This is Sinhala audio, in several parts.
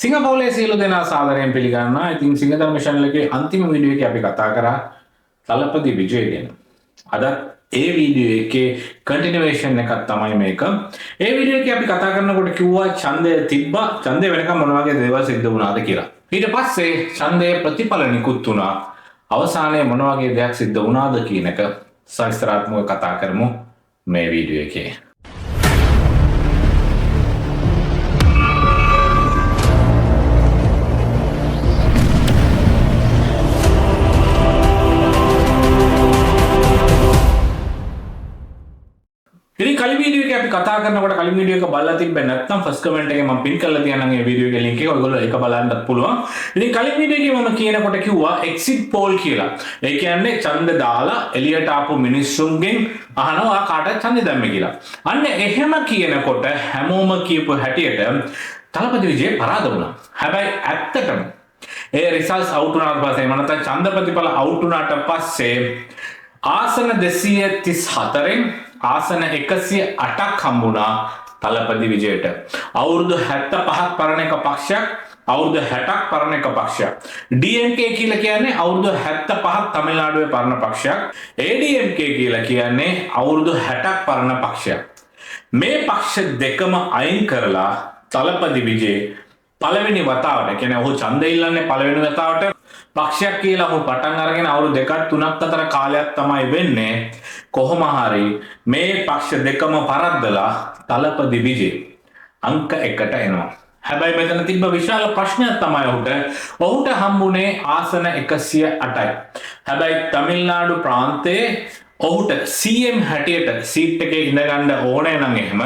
සිංගප්පූරුවේ සියලු දෙනා සාදරයෙන් පිළිගන්නවා. ඉතින් සිංගධර්ම channel එකේ අන්තිම වීඩියෝ එකේ අපි කතා කරා තලපති විජය ගැන. අද ඒ වීඩියෝ එකේ කන්ටිනියුේෂන් එකක් තමයි මේක. ඒ වීඩියෝ එකේ අපි කතා කරනකොට කිව්වා ඡන්දය තිබ්බා. ඡන්දය වෙනකම් මොන වගේ දේවල් සිද්ධ වුණාද කියලා. ඊට පස්සේ ඡන්දයේ ප්‍රතිඵල නිකුත් වුණා. අවසානයේ මොන වගේ දෙයක් සිද්ධ වුණාද කියන එක සවිස්තරාත්මකව කතා කරමු මේ වීඩියෝ එකේ. ඉතින් කලින් වීඩියෝ එකේ අපි කතා කරනකොට කලින් වීඩියෝ එක බලලා තිබ්බේ නැත්නම් ෆස්ට් කමෙන්ට් එකේ මම පින් කරලා තියන්නම් මේ වීඩියෝ එකේ link එක ඔයගොල්ලෝ ඒක බලන්නත් පුළුවන්. ඉතින් කලින් වීඩියෝ එකේ මම කියනකොට කිව්වා exit poll කියලා. ඒ කියන්නේ ඡන්ද දාලා එළියට ආපු මිනිස්සුන්ගෙන් අහනවා කාටද ඡන්දය දැම්මේ කියලා. අන්න එහෙම කියනකොට හැමෝම කියපු හැටියට තලපති විජය පරාද වුණා. හැබැයි ඇත්තටම ඒ රිසල්ට්ස් අවුට් වුණාට පස්සේ මම නැත්නම් ඡන්ද ප්‍රතිඵල අවුට් වුණාට පස්සේ ආසන 234න් ආසන 108ක් හම්බුණා තලපති විජයට. අවුරුදු 75ක් පරණ එක පක්ෂයක්, අවුරුදු 60ක් පරණ එක පක්ෂයක්. DMK කියලා කියන්නේ අවුරුදු 75ක් තමිල්නාඩුවේ පරණ පක්ෂයක්. ADMK කියලා කියන්නේ අවුරුදු 60ක් පරණ පක්ෂයක්. මේ පක්ෂ දෙකම අයින් කරලා තලපති විජේ පළවෙනි වතාවට, කියන්නේ ඔහු ඡන්දය ඉල්ලන්නේ පළවෙනි වතාවට පක්ෂයක් කියලා ඔහු පටන් අරගෙන අවුරුදු 2ක් 3ක් අතර කාලයක් තමයි වෙන්නේ. කොහොම හරි මේ පක්ෂ දෙකම පරද්දලා තලපති විජේ අංක 1ට එනවා. හැබැයි මෙතන තිබ්බ විශාල ප්‍රශ්නයක් තමයි ඔහුට හම්බුනේ ආසන 108යි. හැබැයි තමිල්නාඩු ප්‍රාන්තයේ ඔහුට CM හැටියට සීට් එකේ ඉඳගන්න ඕනේ නම් එහෙම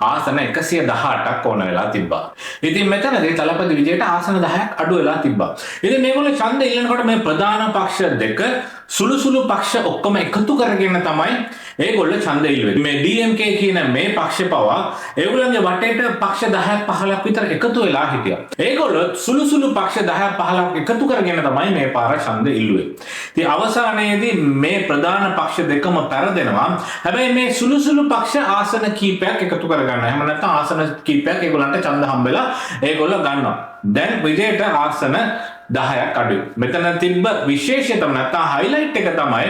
ආසන 118ක් ඕන වෙලා තිබ්බා. ඉතින් මෙතනදී තලපති විජයට ආසන 10ක් අඩු වෙලා තිබ්බා. ඉතින් මේගොල්ලෝ ඡන්ද ඉල්ලනකොට මේ ප්‍රධාන පක්ෂ දෙක සුළු පක්ෂ ඔක්කොම එකතු කරගෙන තමයි ඒගොල්ලෝ ඡන්ද ඉල්ලුවේ. මේ DMK කියන මේ පක්ෂ පවා ඒගොල්ලන්ගේ වටේට පක්ෂ 10ක් 15ක් විතර එකතු වෙලා හිටියා. ඒගොල්ලෝ සුළු පක්ෂ 10ක් 15ක් එකතු කරගෙන තමයි මේ පාර ඡන්ද ඉල්ලුවේ. ඉතින් අවසානයේදී මේ ප්‍රධාන පක්ෂ දෙකම පෙරදෙනවා. හැබැයි මේ සුළු පක්ෂ ආසන කීපයක් එකතු කරගන්නවා. එහෙම නැත්නම් ආසන කීපයක් ඒගොල්ලන්ට ඡන්ද හම්බෙලා ඒගොල්ලෝ ගන්නවා. දැන් විජයට ආසන 10ක් අඩුයි. මෙතන තිබ්බ විශේෂතම නැත්නම් highlight එක තමයි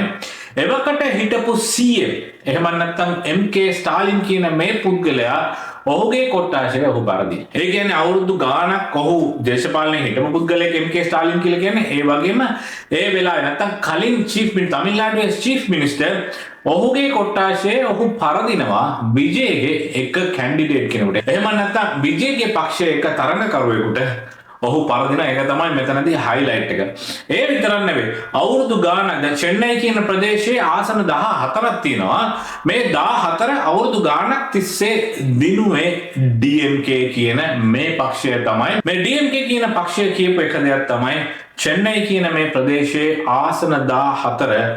එවකට හිටපු CM එහෙම නැත්නම් MK ස්ටාලින් කියන මේ පුද්ගලයා ඔහුගේ කොට්ටාශය ඔහු පරදි. ඒ කියන්නේ අවුරුදු ගාණක් ඔහු දේශපාලනයේ හිටපු පුද්ගලයෙක් MK ස්ටාලින් කියලා කියන්නේ. ඒ වගේම ඒ වෙලාවේ නැත්නම් කලින් තමිල්නාඩුවේ චීෆ් මිනිස්ටර් ඔහුගේ කොට්ටාශය ඔහු පරදිනවා විජේගේ එක කැන්ඩිඩේට් කෙනෙකුට. එහෙම නැත්නම් විජේගේ පක්ෂයේ එක තරඟකරුවෙකුට ඔහු පරදින එක තමයි මෙතනදී highlight එක. ඒ විතරක් නෙවෙයි. අවුරුදු ගානක් දැන් චෙන්නයි කියන ප්‍රදේශයේ ආසන 14ක් තියෙනවා. මේ 14 අවුරුදු ගානක් තිස්සේ දිනුවේ DMK කියන මේ පක්ෂය තමයි. මේ DMK කියන පක්ෂය කියපු එක දෙයක් තමයි චෙන්නයි කියන මේ ප්‍රදේශයේ ආසන 14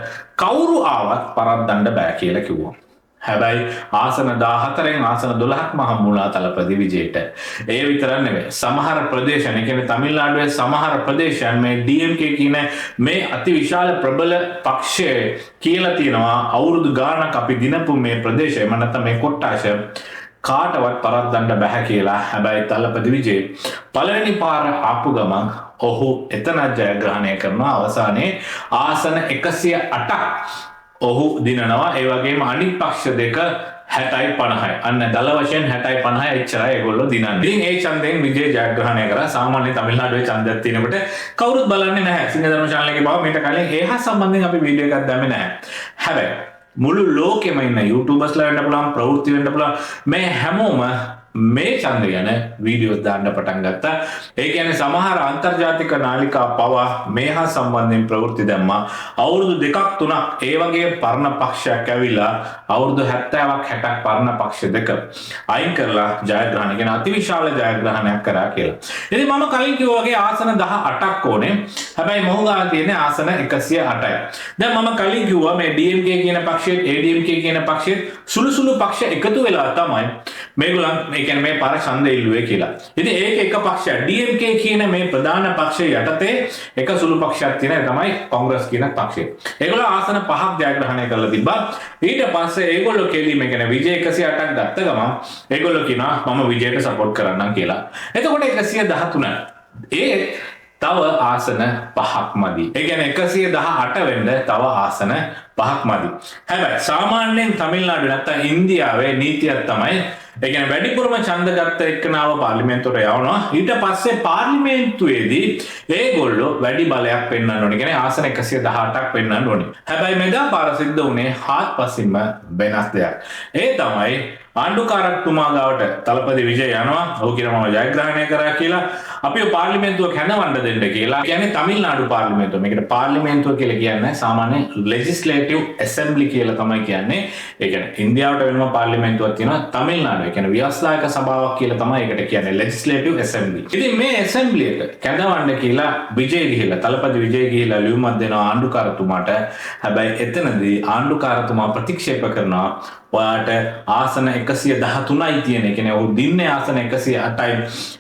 කවුරු ආවත් පරද්දන්න බෑ කියලා කිව්වා. හැබැයි ආසන 14න් ආසන 12ක්ම හම්බුණා තලපති විජයට. ඒ විතරක් නෙවෙයි. සමහර ප්‍රදේශයන්, ඒ කියන්නේ තමිල්නාඩුවේ සමහර ප්‍රදේශයන් මේ DMK කියන මේ අතිවිශාල ප්‍රබල පක්ෂය කියලා තියෙනවා අවුරුදු ගාණක් අපි දිනපු මේ ප්‍රදේශය මම නැත්නම් මේ කොට්ටාශය කාටවත් පරද්දන්න බෑ කියලා. හැබැයි තලපති විජේ පළවෙනි පාර ආපු ගමන් ඔහු එතන ජයග්‍රහණය කරනවා. අවසානයේ ආසන 108ක් ඔහු දිනනවා. ඒ වගේම අනිත් පක්ෂ දෙක 60යි 50යි. අන්න දල වශයෙන් 60යි 50යි එච්චරයි ඒගොල්ලෝ දිනන්නේ. ඉතින් ඒ ඡන්දයෙන් විජය ජයග්‍රහණය කරා. සාමාන්‍ය තමිල්නාඩුවේ ඡන්දයක් තියෙනකොට කවුරුත් බලන්නේ නැහැ. සිංහධර්ම channel එකේ බව මීට කලින් ඒ හා සම්බන්ධයෙන් අපි වීඩියෝ එකක් දැම්මේ නැහැ. හැබැයි මුළු ලෝකෙම ඉන්න YouTubers ලා වෙන්න පුළුවන්, ප්‍රවෘත්ති වෙන්න පුළුවන්, මේ හැමෝම මේ ඡන්ද ගැන වීඩියෝස් දාන්න පටන් ගත්තා. ඒ කියන්නේ සමහර අන්තර්ජාතික නාලිකා පවා මේ හා සම්බන්ධයෙන් ප්‍රවෘත්ති දැම්මා. අවුරුදු 2ක් 3ක් ඒ වගේ පරණ පක්ෂයක් ඇවිල්ලා අවුරුදු 70ක් 60ක් පරණ පක්ෂ දෙක අයින් කරලා ජයග්‍රහණය කියන අතිවිශාල ජයග්‍රහණයක් කරා කියලා. ඉතින් මම කලින් කිව්වා වගේ ආසන 18ක් ඕනේ. හැබැයි මොහු ගාන තියෙන්නේ ආසන 108යි. දැන් මම කලින් කිව්වා මේ DMK කියන පක්ෂයේත් ADMK කියන පක්ෂයේත් සුළු පක්ෂ එකතු වෙලා තමයි මේගොල්ලන් ඒ කියන්නේ මේ පාර ඡන්ද ඉල්ලුවේ කියලා. ඉතින් ඒක එක පක්ෂයක්. DMK කියන මේ ප්‍රධාන පක්ෂය යටතේ එක සුළු පක්ෂයක් තියෙන තමයි කොංග්‍රස් කියන පක්ෂය. ඒගොල්ලෝ ආසන 5ක් ජයග්‍රහණය කරලා තිබ්බා. ඊට පස්සේ ඒගොල්ලෝ කෙලිම කියන්නේ විජය 108ක් ගත්ත ගමන් ඒගොල්ලෝ කියනවා මම විජයට සපෝට් කරන්නම් කියලා. එතකොට 113. ඒ තව ආසන 5ක් මදි. ඒ කියන්නේ 118 වෙන්න තව ආසන 5ක් මදි. හැබැයි සාමාන්‍යයෙන් තමිල්නාඩු නැත්නම් ඉන්දියාවේ නීතියක් තමයි ඒ කියන්නේ වැඩිපුරම ඡන්ද ගත්ත එක්කනාව පාර්ලිමේන්තුවට යවනවා. ඊට පස්සේ පාර්ලිමේන්තුවේදී ඒගොල්ලෝ වැඩි බලයක් පෙන්වන්න ඕනේ. කියන්නේ ආසන 118ක් පෙන්වන්න ඕනේ. හැබැයි මෙදා පාර සිද්ධ වුණේ හාත්පසින්ම වෙනස් දෙයක්. ඒ තමයි ආණ්ඩුකාරතුමා ගාවට තලපති විජය යනවා. ඔහු කියනවා මම ජයග්‍රහණය කරා කියලා. අපිව පාර්ලිමේන්තුව කැඳවන්න දෙන්න කියලා. කියන්නේ තමිල්නාඩු පාර්ලිමේන්තුව. මේකට පාර්ලිමේන්තුව කියලා කියන්නේ සාමාන්‍ය ලෙජිස්ලේටිව් ඇසෙම්බලි කියලා තමයි කියන්නේ. ඒ කියන්නේ ඉන්දියාවට වෙනම පාර්ලිමේන්තුවක් තියෙනවා. තමිල්නාඩු ඒ කියන්නේ ව්‍යවස්ථායක සභාවක් කියලා තමයි ඒකට කියන්නේ ලෙජිස්ලේටිව් ඇසෙම්බලි. ඉතින් මේ ඇසෙම්බලි එක කැඳවන්න කියලා විජය ගිහිල්ලා තලපති විජය ගිහිල්ලා ලියුමක් දෙනවා ආණ්ඩුකාරතුමාට. හැබැයි එතනදී ආණ්ඩුකාරතුමා ප්‍රතික්ෂේප කරනවා ඔයාට ආසන 113යි තියෙන. ඒ කියන්නේ ඔහු දින්නේ ආසන 108යි.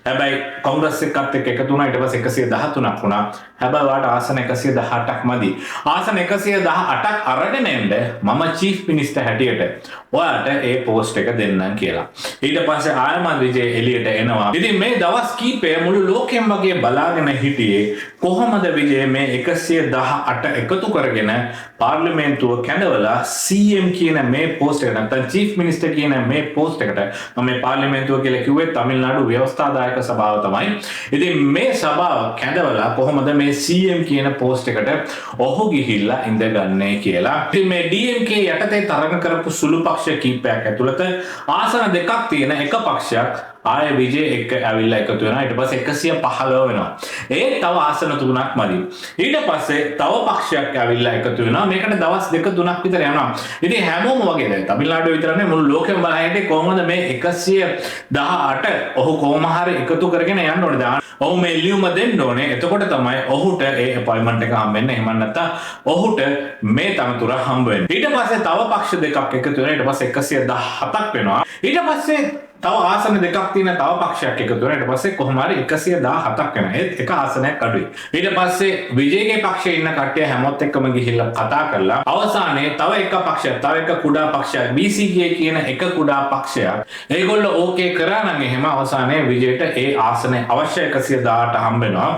හැබැයි කොංග්‍රස් එක්කත් එකතු වුණා. ඊට පස්සේ 113ක් වුණා. හැබැයි ඔයාට ආසන 118ක් මදි. ආසන 118ක් අරගෙන එන්න මම චීෆ් මිනිස්ටර් හැටියට ඔයාට ඒ පෝස්ට් එක දෙන්නම් කියලා. ඊට පස්සේ ආයමන් විජය එළියට එනවා. ඉතින් මේ දවස් කීපය මුළු ලෝකෙම වගේ බලාගෙන හිටියේ කොහොමද විජය මේ 118 එකතු කරගෙන පාර්ලිමේන්තුව කැඳවලා CM කියන මේ පෝස්ට් එක නැත්නම් චීෆ් මිනිස්ටර් කියන මේ පෝස්ට් එකට මම මේ පාර්ලිමේන්තුව කියලා කිව්වේ තමිල්නාඩු ව්‍යවස්ථාදායක සභාව තමයි. ඉතින් මේ සභාව කැඳවලා කොහොමද මේ CM කියන පෝස්ට් එකට ඔහු ගිහිල්ලා ඉඳගන්නේ කියලා. ඉතින් මේ DMK යටතේ තරඟ කරපු සුළු පක්ෂ කීපයක් ඇතුළත ආසන දෙකක් තියෙන එක පක්ෂයක් ආය විජය එක්ක ඇවිල්ලා එකතු වෙනවා. ඊට පස්සේ 115 වෙනවා. ඒ තව ආසන 3ක් මදි. ඊට පස්සේ තව පක්ෂයක් ඇවිල්ලා එකතු වෙනවා. මේකට දවස් 2-3ක් විතර යනවා. ඉතින් හැමෝම වගේ දැන් තමිල්නාඩුවේ විතරනේ මුළු ලෝකෙම බලහිටියේ කොහොමද මේ 118 ඔහු කොහොම හරි එකතු කරගෙන යන්න ඕනේ. ඔහු මේ ලියුම දෙන්න ඕනේ. එතකොට තමයි ඔහුට ඒ අපොයින්ට්මන්ට් එක හම්බෙන්නේ. එහෙම නැත්නම් ඔහුට මේ තනතුර හම්බ වෙන්නේ. ඊට පස්සේ තව පක්ෂ දෙකක් එකතු වෙනවා. ඊට පස්සේ 117ක් වෙනවා. ඊට පස්සේ තව ආසන දෙකක් තියෙන තව පක්ෂයක් එකතු වෙනවා. ඊට පස්සේ කොහොම හරි 117ක් වෙනවා. ඒත් එක ආසනයක් අඩුයි. ඊට පස්සේ විජයගේ පක්ෂයේ ඉන්න කට්ටිය හැමොත් එක්කම ගිහිල්ලා කතා කරලා අවසානයේ තව එක පක්ෂයක්, තව එක කුඩා පක්ෂයක් BCK කියන එක කුඩා පක්ෂයක් ඒගොල්ලෝ ඕකේ කරා නම් එහෙම අවසානයේ විජයට ඒ ආසනේ අවශ්‍ය 118 හම්බ වෙනවා.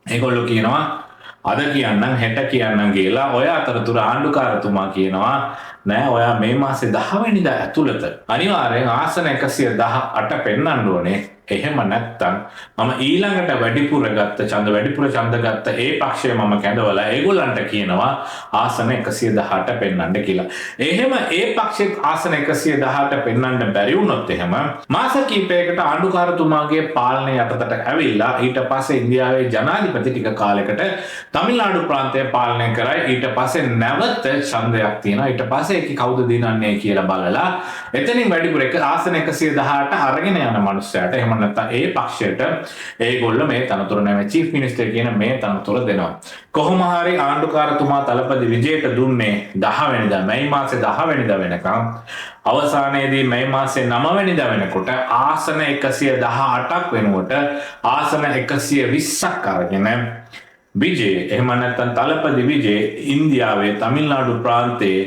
ඒගොල්ලෝ කියනවා අද කියන්නම් හෙට කියන්නම් කියලා. ඔය අතරතුර ආණ්ඩුකාරතුමා කියනවා නෑ ඔයා මේ මාසේ 10 වෙනිදා ඇතුළත අනිවාර්යෙන් ආසන 118 පෙන්වන්න ඕනේ. එහෙම නැත්තම් මම ඊළඟට වැඩිපුර ඡන්ද ගත්ත ඒ පක්ෂය මම කැඳවලා ඒගොල්ලන්ට කියනවා ආසන 118 පෙන්වන්න කියලා. එහෙම ඒ පක්ෂෙත් ආසන 118 පෙන්වන්න බැරි වුණොත් එහෙම මාස කිහිපයකට ආණ්ඩුකාරතුමාගේ පාලනය යටතට ඇවිල්ලා ඊට පස්සේ ඉන්දියාවේ ජනාධිපති ටික කාලයකට තමිල්නාඩු ප්‍රාන්තය පාලනය කරයි. ඊට පස්සේ නැවත ඡන්දයක් තියෙනවා. ඊට පස්සේ ඒක කවුද දිනන්නේ කියලා බලලා එතනින් වැඩිපුර ආසන 118 අරගෙන යන මනුස්සයට එහෙම නැත්නම් ඒ පක්ෂයට ඒගොල්ලෝ මේ තනතුර නැමෙ චීෆ් මිනිස්ටර් කියන මේ තනතුර දෙනවා. කොහොම හරි ආණ්ඩුකාරතුමා තලපති විජයට දුන්නේ 10 වෙනිදා මැයි මාසේ 10 වෙනිදා වෙනකම්. අවසානයේදී මැයි මාසේ 9 වෙනිදා වෙනකොට ආසන 118ක් වෙනුවට ආසන 120ක් අරගෙන විජය එහෙම නැත්නම් තලපති විජය ඉන්දියාවේ තමිල්නාඩු ප්‍රාන්තයේ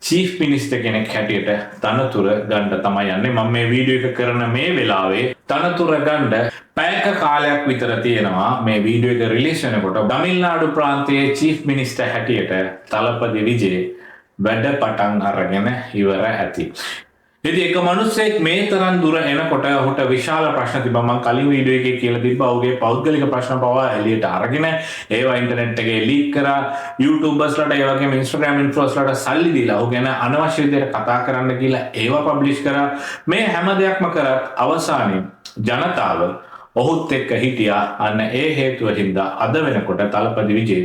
චීෆ් මිනිස්ටර් කෙනෙක් හැටියට තනතුර ගන්න තමයි යන්නේ. මම මේ වීඩියෝ එක කරන මේ වෙලාවේ තනතුර ගන්න පැයක කාලයක් විතර තියෙනවා. මේ වීඩියෝ එක රිලීස් වෙනකොට තමිල්නාඩු ප්‍රාන්තයේ චීෆ් මිනිස්ටර් හැටියට තලපති විජය වැඩ පටන් අරගෙන ඉවර ඇති. ඉතින් එක මිනිස්සෙක් මේ තරම් දුර එනකොට ඔහුට විශාල ප්‍රශ්න තිබ්බා. මම කලින් වීඩියෝ එකේ කියලා තිබ්බා ඔහුගේ පෞද්ගලික ප්‍රශ්න පවා එළියට අරගෙන ඒවා ඉන්ටර්නෙට් එකේ ලීක් කරා. YouTubeර්ස්ලාට ඒ වගේම Instagram ඉන්ෆ්ලුවෙන්සර්ලාට සල්ලි දීලා ඔහු ගැන අනවශ්‍ය විදිහට කතා කරන්න කියලා ඒවා පබ්ලිෂ් කරා. මේ හැම දෙයක්ම කරත් අවසානයේ ජනතාව ඔහුත් එක්ක හිටියා. අන්න ඒ හේතුව හින්දා අද වෙනකොට තලපති විජය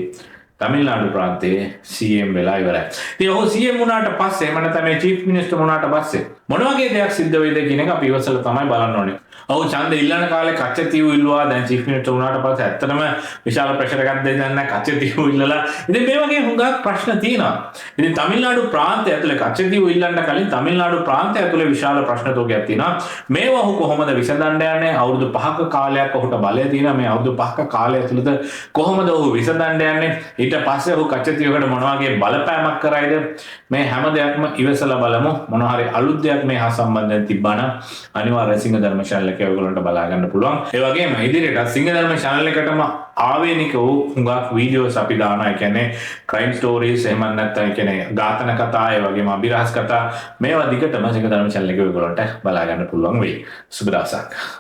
තමිල්නාඩු ප්‍රාන්තයේ CM වෙලා ඉවරයි. ඉතින් ඔහු CM වුණාට පස්සේ එහෙම නැත්නම් මේ චීෆ් මිනිස්ටර් වුණාට පස්සේ මොන වගේ දෙයක් සිද්ධ වෙයිද කියන එක අපි ඉවසලා තමයි බලන්න ඕනේ. ඔව් ඡන්ද ඉල්ලන කාලේ කච්චතිව් ඉල්ලුවා. දැන් චීෆ් මිනිස්ටර් වුණාට පස්සේ ඇත්තටම විශාල ප්‍රෙෂර් එකක් දෙන්න නැහැ කච්චතිව් ඉල්ලලා. ඉතින් මේ වගේ හුඟක් ප්‍රශ්න තියෙනවා. ඉතින් තමිල්නාඩු ප්‍රාන්තය ඇතුලේ කච්චතිව් ඉල්ලන්න කලින් තමිල්නාඩු ප්‍රාන්තය ඇතුලේ විශාල ප්‍රශ්න තෝගයක් තියෙනවා. මේවා ඔහු කොහොමද විසඳන්න යන්නේ? අවුරුදු 5ක කාලයක් ඔහුට බලය තියෙනවා. මේ අවුරුදු 5ක කාලය ඇතුළත කොහොමද ඔහු විසඳන්න යන්නේ? ඊට පස්සේ ඔහු කච්චතිව්කට මොන වගේ බලපෑමක් කරයිද? මේ හැම දෙයක්ම ඉවසලා බලමු. මොන හරි අලුත් දෙයක් මේ හා සම්බන්ධයෙන් තිබ්බනම් අනිවාර්යෙන් සිංහ ධර්ම channel එකේ ඔයගොල්ලන්ට බලා ගන්න පුළුවන්. ඒ වගේම ඉදිරියට සිංහ ධර්ම channel එකටම ආවේනික වූ හුඟක් වීඩියෝස් අපි දානවා. ඒ කියන්නේ crime stories එහෙම නැත්නම් ඒ කියන්නේ ඝාතන කතා, ඒ වගේම අභිරහස් කතා මේවා දිගටම සිංහ ධර්ම channel එකේ ඔයගොල්ලන්ට බලා ගන්න පුළුවන් වෙයි. සුබ දවසක්.